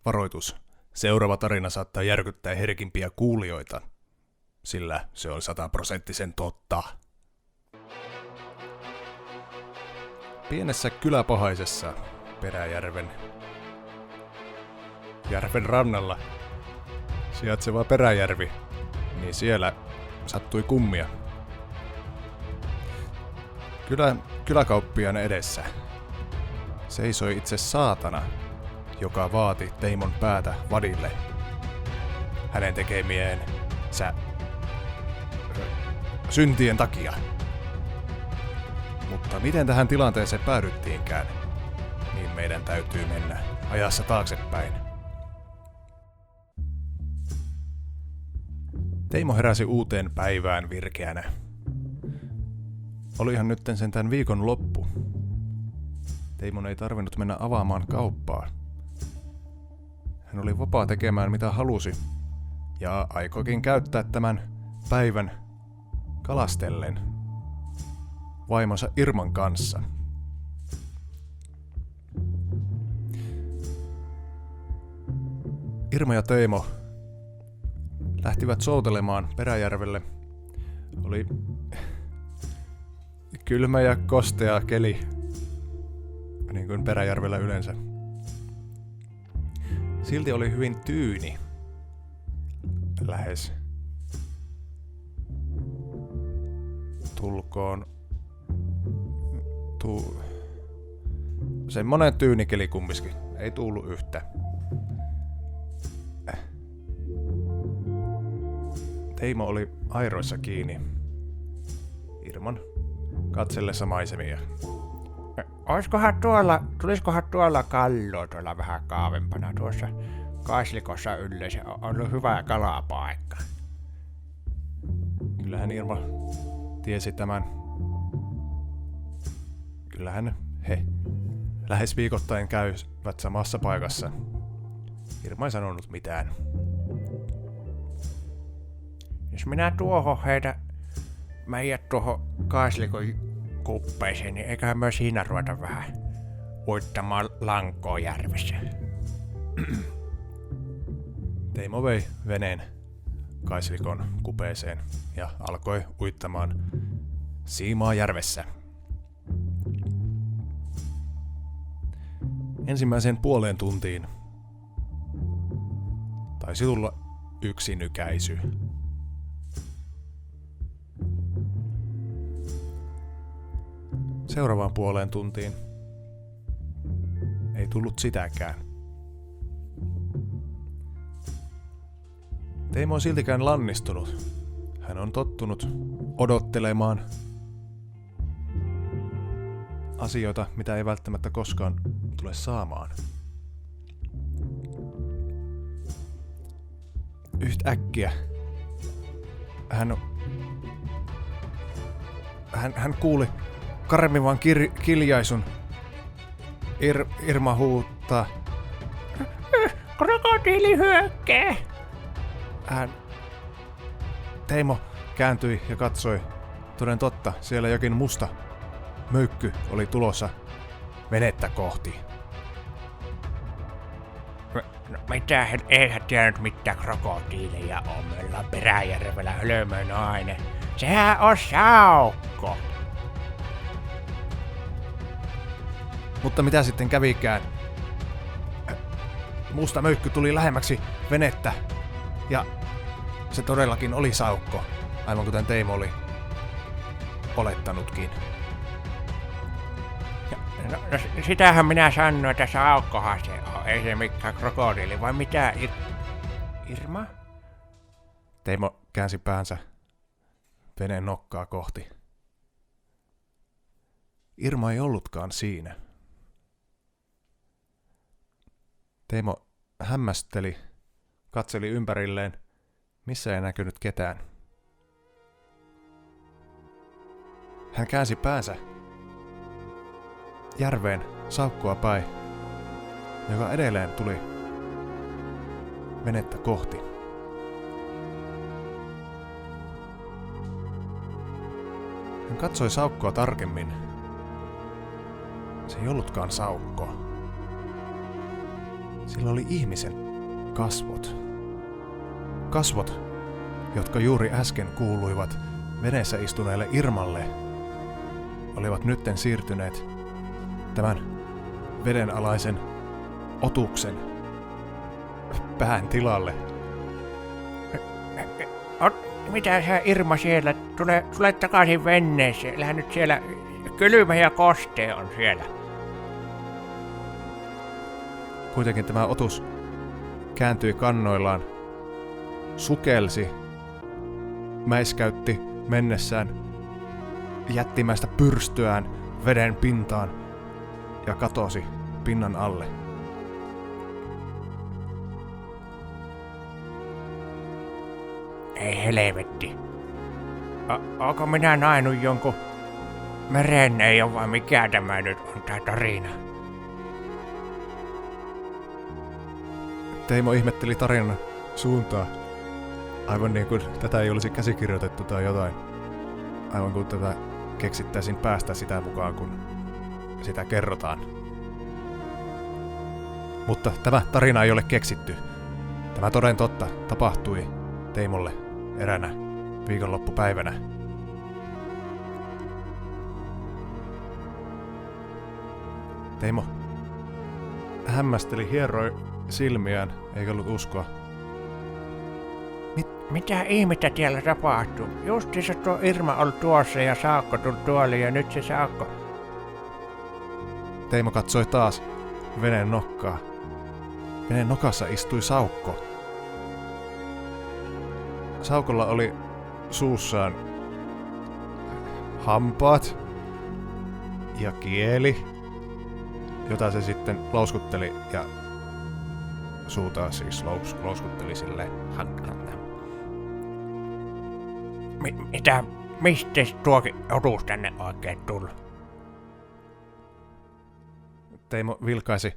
Varoitus. Seuraava tarina saattaa järkyttää herkimpiä kuulijoita, sillä se on 100% totta. Pienessä kyläpahaisessa Peräjärven rannalla sijaitseva Peräjärvi, niin siellä sattui kummia. Kyläkauppiaan edessä seisoi itse saatana, joka vaati Teimon päätä vadille hänen tekemiensä syntien takia. Mutta miten tähän tilanteeseen päädyttiinkään, niin meidän täytyy mennä ajassa taaksepäin. Teimo heräsi uuteen päivään virkeänä. Olihan nytten sentään viikon loppu. Teimon ei tarvinnut mennä avaamaan kauppaa. Hän oli vapaa tekemään mitä halusi, ja aikoikin käyttää tämän päivän kalastellen vaimonsa Irman kanssa. Irma ja Teimo lähtivät soutelemaan Peräjärvelle. Oli kylmä ja kostea keli, niin kuin Peräjärvellä yleensä. Silti oli hyvin tyyni. Lähes. Tulkoon. Semmonen tyynikeli kumminkin. Ei tullut yhtä. Teimo oli airoissa kiinni Irman katsellessa maisemia. Tulisikohan tuolla kalloa tuolla vähän kaavempana tuossa Kaislikossa yleensä on ollut hyvä kalapaikka. Kyllähän Irma tiesi tämän. Kyllähän he lähes viikoittain käyvät samassa paikassa. Irma ei sanonut mitään. Jos minä meidät tuohon Kaislikon kuppeeseen, niin eiköhän myös siinä ruveta vähän uittamaan lankoa järvessä. Teimo vei veneen Kaislikon kupeeseen ja alkoi uittamaan siimaa järvessä. Ensimmäiseen puoleen tuntiin taisi tulla yksi nykäisy. Seuraavaan puoleen tuntiin ei tullut sitäkään. Teimo on siltikään lannistunut. Hän on tottunut odottelemaan asioita, mitä ei välttämättä koskaan tule saamaan. Yhtäkkiä hän kuuli karmivan kiljaisun. Irma huuttaa. Krokotiili hyökkää! Teimo kääntyi ja katsoi. Toden totta, siellä jokin musta möykky oli tulossa venettä kohti. No mitä, eihän tiennyt mitään krokotiileja on. Me ollaan Peräjärvellä hölmönainen. Sehän on saukko! Mutta mitä sitten kävikään? Musta möykky tuli lähemmäksi venettä ja se todellakin oli saukko, aivan kuten Teimo oli olettanutkin. No, sitähän minä sanoin, että saukkohan se on, ei se mikään krokotiili, vai mitä Irma? Teimo käänsi päänsä veneen nokkaa kohti. Irma ei ollutkaan siinä. Teimo hämmästeli, katseli ympärilleen, missä ei näkynyt ketään. Hän käänsi päänsä järveen saukkoa päin, joka edelleen tuli venettä kohti. Hän katsoi saukkoa tarkemmin. Se ei ollutkaan saukko. Sillä oli ihmisen kasvot. Kasvot, jotka juuri äsken kuuluivat veneessä istuneelle Irmalle, olivat nytten siirtyneet tämän vedenalaisen otuksen pään tilalle. Mitä sä Irma siellä? Tule takaisin veneeseen. Lähden nyt siellä kylmä ja kostee on siellä. Kuitenkin tämä otus kääntyi kannoillaan, sukelsi, mäiskäytti mennessään jättimäistä pyrstöään veden pintaan ja katosi pinnan alle. Ei helvetti. Onko minä nainut jonkun merenneijon vai mikä tämä nyt on tää tarina? Teimo ihmetteli tarinan suuntaa, aivan niin kuin tätä ei olisi käsikirjoitettu tai jotain. Aivan kuin tätä keksittäisiin päästä sitä mukaan, kun sitä kerrotaan. Mutta tämä tarina ei ole keksitty. Tämä toden totta tapahtui Teimolle eräänä viikonloppupäivänä. Teimo hämmästeli, hieroi silmiään, eikä ollut uskoa. Mitä ihmettä siellä tapahtuu? Justiinsa tuo Irma oli tuossa ja Saakko tuli tuolle ja nyt se Saakko. Teimo katsoi taas veneen nokkaa. Veneen nokassa istui Saukko. Saukolla oli suussaan hampaat ja kieli, jota se sitten louskutteli ja suuta siis louskutteli silleen. Mistä tuokin otus tänne oikein tullut? Teimo vilkaisi,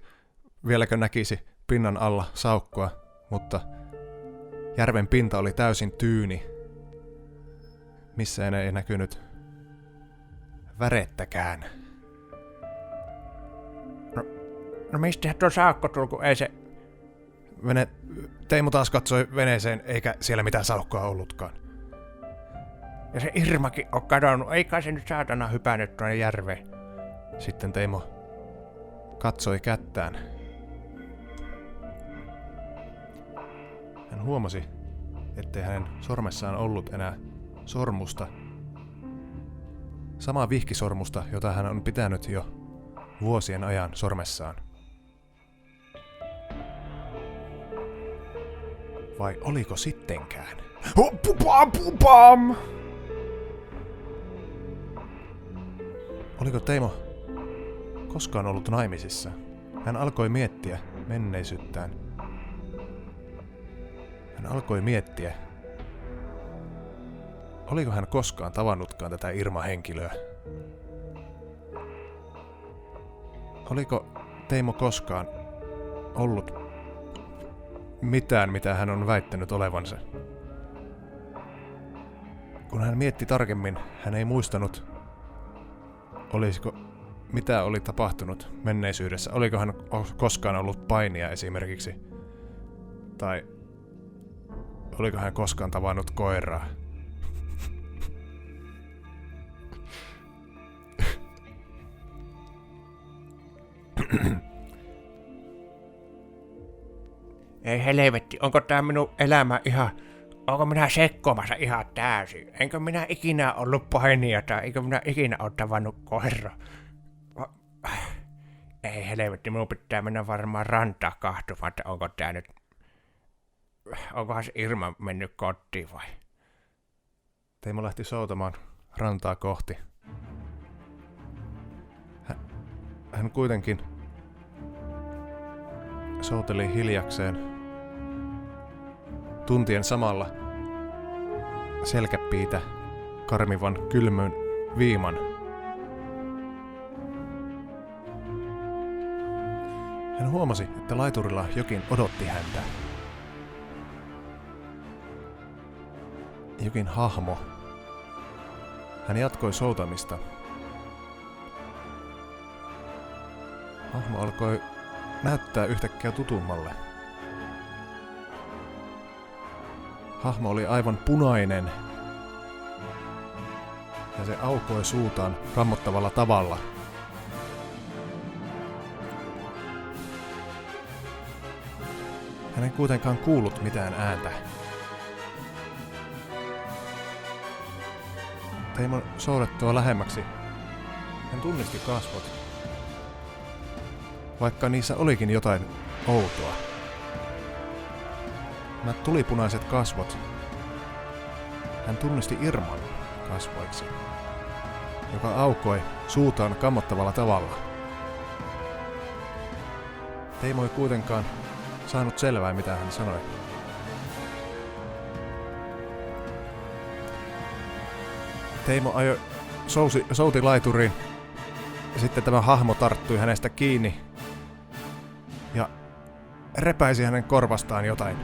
vieläkö näkisi pinnan alla Saukkoa, mutta järven pinta oli täysin tyyni. Missään ei näkynyt värettäkään. No mistähän tuo Saakko tuli, kun ei se... Teimo taas katsoi veneeseen, eikä siellä mitään Saukkoa ollutkaan. Ja se Irmakin on kadonnut, eikä se nyt saatana hypännyt tuonne järveen. Sitten Teimo katsoi kättään. Hän huomasi, ettei hänen sormessaan ollut enää sormusta. Samaa vihkisormusta, jota hän on pitänyt jo vuosien ajan sormessaan. Vai oliko sittenkään? Pam! Oliko Teimo koskaan ollut naimisissa? Hän alkoi miettiä menneisyyttään. Hän alkoi miettiä, oliko hän koskaan tavannutkaan tätä Irma-henkilöä? Oliko Teimo koskaan ollut mitään, mitä hän on väittänyt olevansa? Kun hän mietti tarkemmin, hän ei muistanut, olisiko mitä oli tapahtunut menneisyydessä. Oliko hän koskaan ollut painia esimerkiksi? Tai oliko hän koskaan tavannut koiraa? Ei helvetti, onko tää minun elämä ihan... Onko minä sekkomassa ihan täysin? Enkö minä ikinä ollut painia tai eikö minä ikinä ole tavannut koiraa? Ei helvetti, minun pitää mennä varmaan rantaa kahtumaan, että onko tää nyt... Onkohan se Irma mennyt kotiin vai? Teimo lähti soutamaan rantaa kohti. Hän kuitenkin souteli hiljakseen, tuntien samalla selkäpiitä karmivan kylmön viiman. Hän huomasi, että laiturilla jokin odotti häntä. Jokin hahmo. Hän jatkoi soutamista. Hahmo alkoi näyttää yhtäkkiä tutummalle. Hahmo oli aivan punainen. Ja se aukoi suutaan kammottavalla tavalla. Hän ei kuitenkaan kuullut mitään ääntä. Teimon soudettua lähemmäksi. Hän tunnisti kasvot. Vaikka niissä olikin jotain outoa. Nämä tulipunaiset kasvot. Hän tunnisti Irman kasvoiksi, joka aukoi suutaan kammottavalla tavalla. Teimo ei kuitenkaan saanut selvää, mitä hän sanoi. Teimo ajoi souti laituriin, ja sitten tämä hahmo tarttui hänestä kiinni ja repäisi hänen korvastaan jotain.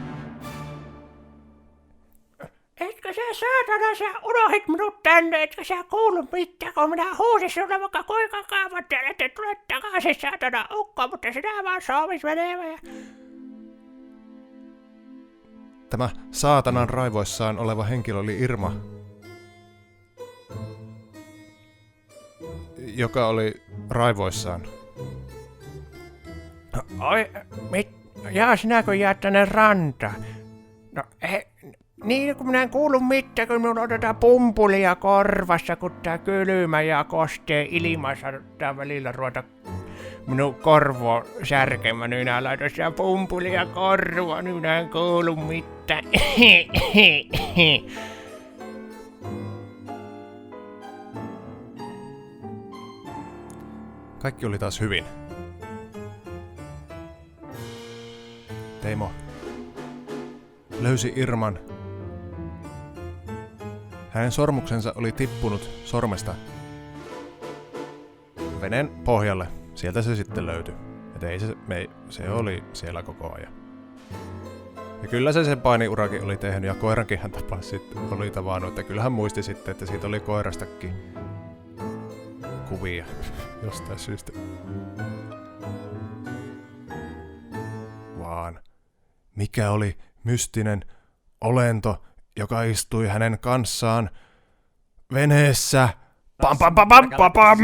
Etkö sä saatana, sä unohdit minut tänne, etkö sä kuullut mitään, kun minä huusin sulle vaikka kuinka kauan, että tule takaisin saatana ukko, mutta sinä vaan soovis menemään. Tämä saatanan raivoissaan oleva henkilö oli Irma, joka oli raivoissaan. Oi, jaa, sinäkö jäät tänne rantaan? No, niin kun minä en kuullut mitään, kun minun otetaan pumpulia korvassa, kun tää kylmä ja kostee ilmassa, tää välillä ruveta minun korvoa särkemään, niin minä laitan sitä pumpulia korvoa, niin minä en kuulu mitään. Kaikki oli taas hyvin. Teimo löysi Irman. Hänen sormuksensa oli tippunut sormesta veneen pohjalle. Sieltä se sitten löytyi. Et ei se oli siellä koko ajan. Ja kyllä se sen painiurakin oli tehnyt ja koirankin hän tapasi sitten. Oli tavannut, että kyllä hän muisti sitten, että siitä oli koirastakin kuvia jostain syystä. Vaan mikä oli mystinen olento, joka istui hänen kanssaan veneessä? Pam pam pam pam pam pam!